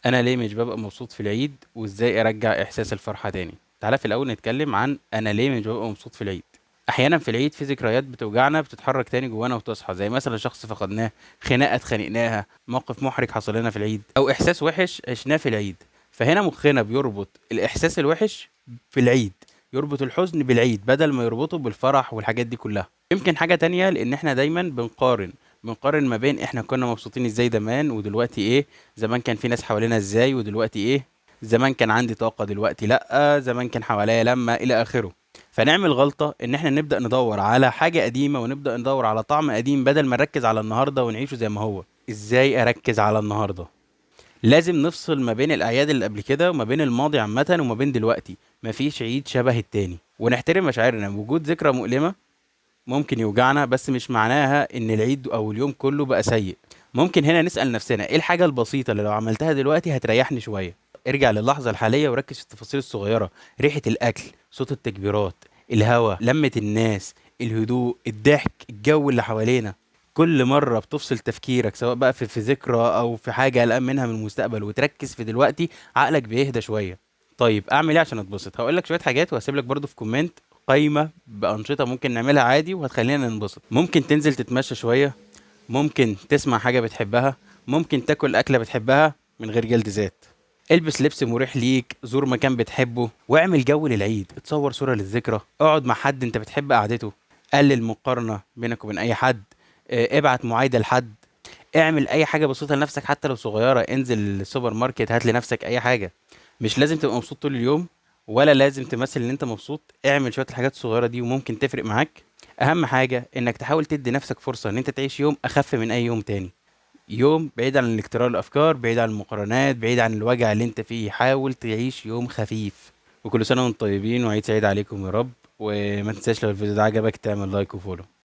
انا ليه مش ببقى مبسوط في العيد وازاي ارجع احساس الفرحة تاني؟ تعالى في الاول نتكلم عن انا ليه مش ببقى مبسوط في العيد. احيانا في العيد في ذكريات بتوجعنا بتتحرك تاني جوانا وتصحى، زي مثلا شخص فقدناه، خناقة اتخانقناها، موقف محرج حصل لنا في العيد، او احساس وحش عشناه في العيد. فهنا مخنا بيربط الاحساس الوحش في العيد، يربط الحزن بالعيد بدل ما يربطه بالفرح والحاجات دي كلها. يمكن حاجة تانية لان احنا دايما بنقارن ما بين احنا كنا مبسوطين ازاي زمان ودلوقتي ايه. زمان كان في ناس حوالينا ازاي ودلوقتي ايه. زمان كان عندي طاقة دلوقتي لأ، زمان كان حواليا لما إلى آخره. فنعمل غلطة إن إحنا نبدأ ندور على حاجة قديمة ونبدأ ندور على طعم قديم بدل ما نركز على النهاردة ونعيشه زي ما هو. إزاي أركز على النهاردة؟ لازم نفصل ما بين الأعياد اللي قبل كده وما بين الماضي عامة وما بين دلوقتي. مفيش عيد شبه التاني، ونحترم مشاعرنا. وجود ذكرى مؤلمة ممكن يوجعنا، بس مش معناها ان العيد او اليوم كله بقى سيء. ممكن هنا نسأل نفسنا ايه الحاجة البسيطة اللي لو عملتها دلوقتي هتريحني شوية. ارجع للحظة الحالية وركز في التفاصيل الصغيرة: ريحة الأكل، صوت التكبيرات، الهوا، لمة الناس، الهدوء، الضحك، الجو اللي حوالينا. كل مرة بتفصل تفكيرك سواء بقى في ذكرى أو في حاجة قلقان منها من المستقبل وتركز في دلوقتي، عقلك بيهدى شوية. طيب اعمل ايه عشان اتبسط؟ هقول لك شويه حاجات وهسيب لك برضو في كومنت قايمه بانشطه ممكن نعملها عادي وهتخلينا ننبسط. ممكن تنزل تتمشى شويه، ممكن تسمع حاجه بتحبها، ممكن تاكل اكله بتحبها من غير جلد ذات، البس لبس مريح ليك، زور مكان بتحبه، واعمل جو للعيد، اتصور صوره للذكرى، اقعد مع حد انت بتحب قعدته، قلل مقارنه بينك وبين اي حد، ابعت معايده لحد، اعمل اي حاجه بسيطه لنفسك حتى لو صغيره. انزل السوبر ماركت هات لنفسك اي حاجه. مش لازم تبقى مبسوط طول اليوم ولا لازم تمثل ان انت مبسوط. اعمل شويه الحاجات الصغيره دي وممكن تفرق معاك. اهم حاجه انك تحاول تدي نفسك فرصه ان انت تعيش يوم اخف من اي يوم تاني، يوم بعيد عن الاكترار الافكار، بعيد عن المقارنات، بعيد عن الوجع اللي انت فيه. حاول تعيش يوم خفيف. وكل سنه وانتم طيبين وعيد سعيد عليكم يا رب. وما تنساش لو الفيديو ده عجبك تعمل لايك وفولو.